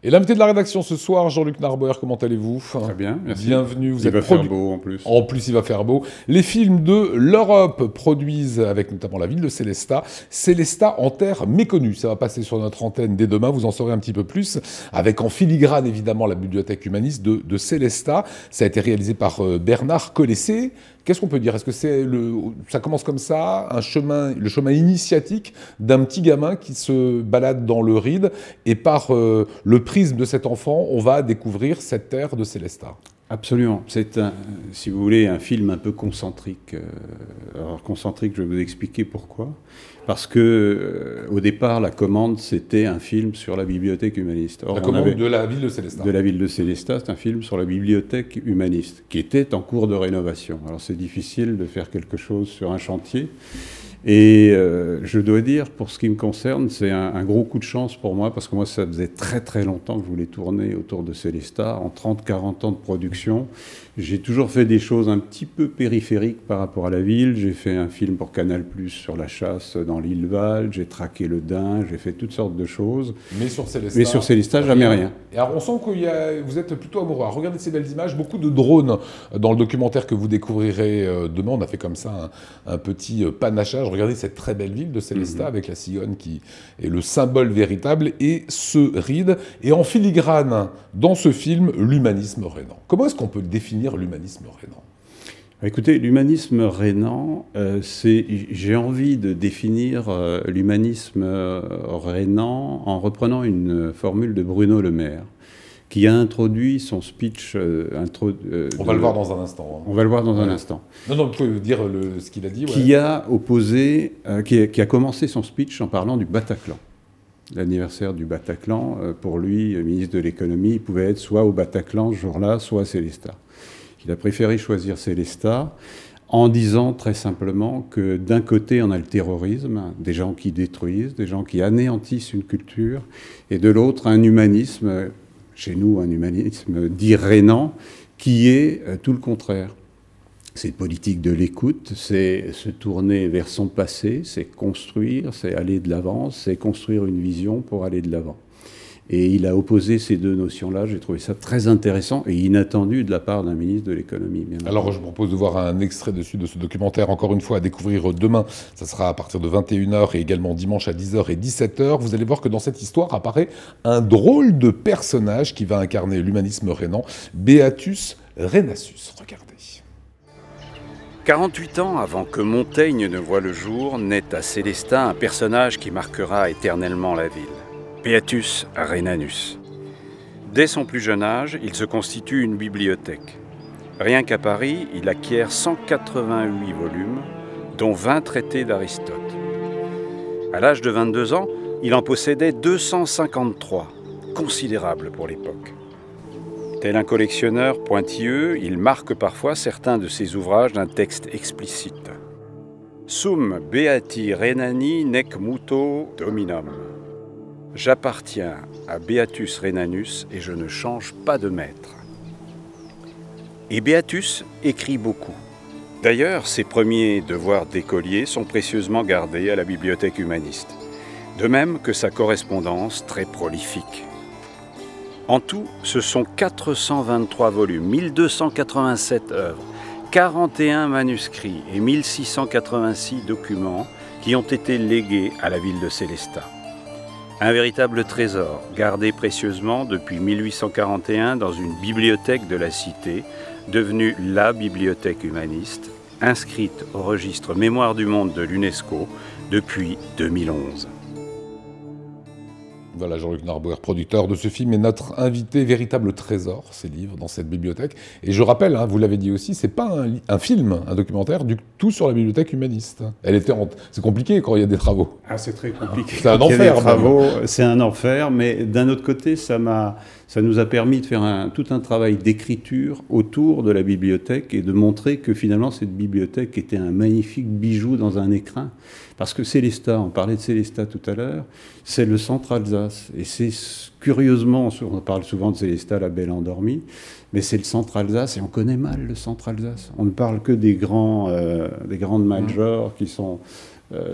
Et l'invité de la rédaction ce soir, Jean-Luc Narbauer, comment allez-vous? Très bien, merci. Bienvenue, vous Il êtes va faire beau en plus. En plus, il va faire beau. Les films de l'Europe produisent, avec notamment la ville de Sélestat, Sélestat en terre méconnue. Ça va passer sur notre antenne dès demain, vous en saurez un petit peu plus, avec en filigrane évidemment la bibliothèque humaniste de Sélestat. Ça a été réalisé par Bernard Collessé. Qu'est-ce qu'on peut dire? Est-ce que ça commence comme ça, le chemin initiatique d'un petit gamin qui se balade dans le Ride, et par le prisme de cet enfant, on va découvrir cette terre de Sélestat? Absolument. C'est, si vous voulez, un film un peu concentrique. Alors, concentrique, je vais vous expliquer pourquoi. Parce que, au départ, la commande, c'était un film sur la bibliothèque humaniste. Or, la commande de la ville de Sélestat. De la ville de Sélestat, c'est un film sur la bibliothèque humaniste, qui était en cours de rénovation. Alors, c'est difficile de faire quelque chose sur un chantier. Et je dois dire, pour ce qui me concerne, c'est un gros coup de chance pour moi, parce que moi, ça faisait très très longtemps que je voulais tourner autour de Sélestat. En 30-40 ans de production, j'ai toujours fait des choses un petit peu périphériques par rapport à la ville. J'ai fait un film pour Canal+ sur la chasse dans l'île Val, j'ai traqué le daim, j'ai fait toutes sortes de choses. Mais sur Sélestat, jamais rien. Et alors, on sent que vous êtes plutôt amoureux. Regardez ces belles images, beaucoup de drones dans le documentaire que vous découvrirez demain. On a fait comme ça un petit panachage. Regardez cette très belle ville de Sélestat avec la cigogne qui est le symbole véritable, et ce Ride. Et en filigrane, dans ce film, l'humanisme rhénan. Comment est-ce qu'on peut définir l'humanisme rhénan? Écoutez, l'humanisme rhénan, j'ai envie de définir l'humanisme rhénan en reprenant une formule de Bruno Le Maire, qui a introduit son speech... on va le voir dans un instant. On va le voir dans un instant. Non, vous pouvez dire ce qu'il a dit. Qui a opposé, qui a commencé son speech en parlant du Bataclan. L'anniversaire du Bataclan, pour lui, ministre de l'économie, il pouvait être soit au Bataclan ce jour-là, soit à Sélestat. Il a préféré choisir Sélestat en disant très simplement que d'un côté, on a le terrorisme, des gens qui détruisent, des gens qui anéantissent une culture, et de l'autre, un humanisme... chez nous, un humanisme dit rhénan, qui est tout le contraire. C'est une politique de l'écoute, c'est se tourner vers son passé, c'est construire, c'est aller de l'avant, c'est construire une vision pour aller de l'avant. Et il a opposé ces deux notions-là, j'ai trouvé ça très intéressant et inattendu de la part d'un ministre de l'économie. Alors je vous propose de voir un extrait de ce documentaire, encore une fois à découvrir demain. Ça sera à partir de 21h et également dimanche à 10h et 17h. Vous allez voir que dans cette histoire apparaît un drôle de personnage qui va incarner l'humanisme rhénan, Beatus Rhenasius. Regardez. 48 ans avant que Montaigne ne voie le jour, naît à Sélestat un personnage qui marquera éternellement la ville. Beatus Rhenanus. Dès son plus jeune âge, il se constitue une bibliothèque. Rien qu'à Paris, il acquiert 188 volumes, dont 20 traités d'Aristote. À l'âge de 22 ans, il en possédait 253, considérable pour l'époque. Tel un collectionneur pointilleux, il marque parfois certains de ses ouvrages d'un texte explicite. Sum beati Rhenani nec muto dominum. J'appartiens à Beatus Rhenanus et je ne change pas de maître. Et Beatus écrit beaucoup. D'ailleurs, ses premiers devoirs d'écolier sont précieusement gardés à la bibliothèque humaniste, de même que sa correspondance très prolifique. En tout, ce sont 423 volumes, 1287 œuvres, 41 manuscrits et 1686 documents qui ont été légués à la ville de Sélestat. Un véritable trésor, gardé précieusement depuis 1841 dans une bibliothèque de la cité, devenue la bibliothèque humaniste, inscrite au registre Mémoire du monde de l'UNESCO depuis 2011. Voilà, Jean-Luc Narbauer, producteur de ce film, est notre invité. Véritable trésor, ces livres, dans cette bibliothèque. Et je rappelle, hein, vous l'avez dit aussi, c'est pas un film, un documentaire, du tout sur la bibliothèque humaniste. C'est compliqué quand il y a des travaux. Ah, c'est très compliqué. C'est un enfer. C'est un enfer, mais d'un autre côté, ça nous a permis de faire tout un travail d'écriture autour de la bibliothèque et de montrer que finalement, cette bibliothèque était un magnifique bijou dans un écrin. Parce que Sélestat, on parlait de Sélestat tout à l'heure, c'est le centre-Alsace. Et c'est curieusement, on parle souvent de Sélestat, la belle endormie, mais c'est le centre-Alsace et on connaît mal le centre-Alsace. On ne parle que des grandes majors qui sont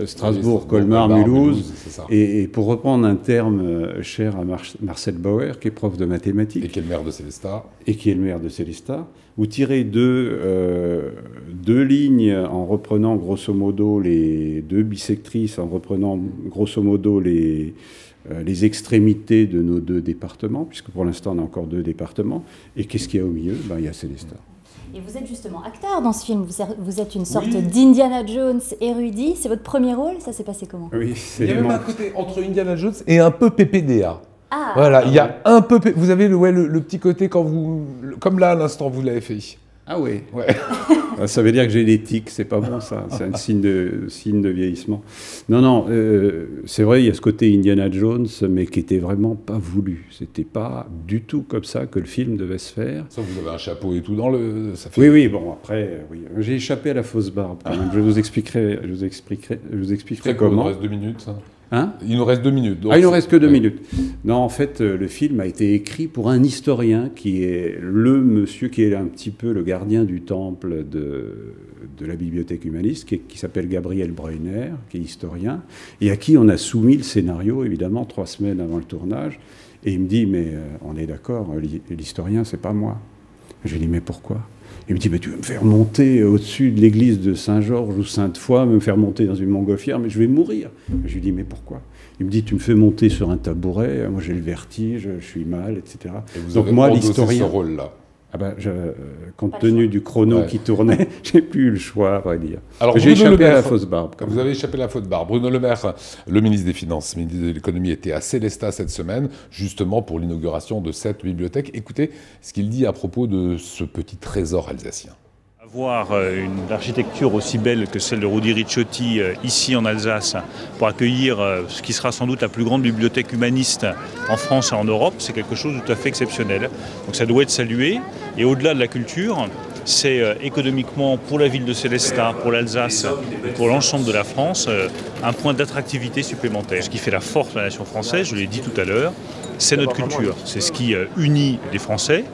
Strasbourg, Oui, Colmar, Mulhouse. c'est ça. Et pour reprendre un terme cher à Marcel Bauer, qui est prof de mathématiques. Et qui est le maire de Célestat. Et qui est le maire de Célestat, vous tirez deux lignes en reprenant grosso modo les deux bissectrices, en reprenant grosso modo les extrémités de nos deux départements, puisque pour l'instant on a encore deux départements. Et qu'est-ce qu'il y a au milieu? Il y a Célestat. Et vous êtes justement acteur dans ce film, vous êtes une sorte d'Indiana Jones érudit, c'est votre premier rôle, ça s'est passé comment? Oui, Il y a même un côté entre Indiana Jones et un peu PPDA. Ah, Voilà, il y a un peu... Vous avez le petit côté quand vous... Comme là, à l'instant, vous l'avez fait. Ah oui. Ouais. Ça veut dire que j'ai des tics, c'est pas bon ça, c'est un signe de vieillissement. Non, c'est vrai, il y a ce côté Indiana Jones, mais qui était vraiment pas voulu. C'était pas du tout comme ça que le film devait se faire. Ça, vous avez un chapeau et tout dans le... Ça fait... Oui, bon, après, oui. J'ai échappé à la fausse barbe quand même. Je vous expliquerai comment. Il nous reste 2 minutes. Hein? Il nous reste 2 minutes. Donc il nous reste que 2 minutes. Non, en fait, le film a été écrit pour un historien qui est le monsieur qui est un petit peu le gardien du temple de la bibliothèque humaniste, qui s'appelle Gabriel Breuner, qui est historien, et à qui on a soumis le scénario, évidemment, 3 semaines avant le tournage. Et il me dit, mais on est d'accord, l'historien, c'est pas moi. Je lui dis, mais pourquoi? Il me dit, mais tu veux me faire monter au-dessus de l'église de Saint-Georges ou Sainte-Foy, me faire monter dans une montgolfière, mais je vais mourir. Je lui dis, mais pourquoi? Il me dit, tu me fais monter sur un tabouret, moi j'ai le vertige, je suis mal, etc. Et vous Donc avez moi, endossé l'historien... ce rôle-là. Ah ben, compte tenu du chrono qui tournait, j'ai plus eu le choix, à vrai dire. Alors, j'ai échappé à la fausse barbe. Vous avez échappé à la fausse barbe. Bruno Le Maire, le ministre des Finances, ministre de l'économie, était à Célestat cette semaine, justement pour l'inauguration de cette bibliothèque. Écoutez ce qu'il dit à propos de ce petit trésor alsacien. Avoir une architecture aussi belle que celle de Rudi Ricciotti ici en Alsace pour accueillir ce qui sera sans doute la plus grande bibliothèque humaniste en France et en Europe, c'est quelque chose de tout à fait exceptionnel. Donc ça doit être salué. Et au-delà de la culture, c'est économiquement pour la ville de Célestat, pour l'Alsace et pour l'ensemble de la France un point d'attractivité supplémentaire. Ce qui fait la force de la nation française, je l'ai dit tout à l'heure, c'est notre culture. C'est ce qui unit les Français.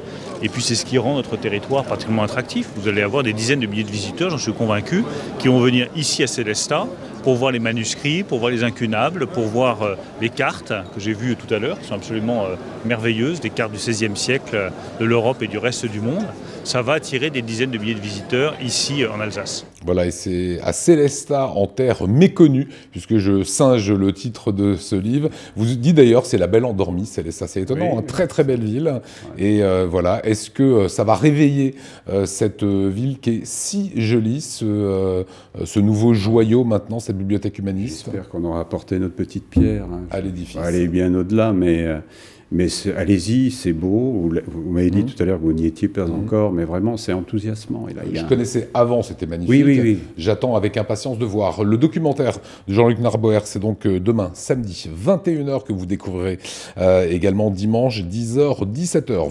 Et puis c'est ce qui rend notre territoire particulièrement attractif. Vous allez avoir des dizaines de milliers de visiteurs, j'en suis convaincu, qui vont venir ici à Célestat pour voir les manuscrits, pour voir les incunables, pour voir les cartes que j'ai vues tout à l'heure, qui sont absolument merveilleuses, des cartes du XVIe siècle de l'Europe et du reste du monde. Ça va attirer des dizaines de milliers de visiteurs ici en Alsace. Voilà, et c'est à Célestat, en terre méconnue, puisque je singe le titre de ce livre. Vous dites d'ailleurs, c'est la belle endormie, Célestat. C'est étonnant, oui, hein, très très belle ville. Ouais. Et voilà, est-ce que ça va réveiller cette ville qui est si jolie, ce nouveau joyau maintenant, cette bibliothèque humaniste? J'espère qu'on aura apporté notre petite pierre à l'édifice. Aller bien au-delà, mais allez-y, c'est beau. Vous m'avez dit tout à l'heure que vous n'y étiez pas encore, mais vraiment, c'est enthousiasmant. Et là, je connaissais avant, c'était magnifique. Oui. J'attends avec impatience de voir. Le documentaire de Jean-Luc Narbauer, c'est donc demain, samedi, 21h, que vous découvrirez également dimanche, 10h, 17h.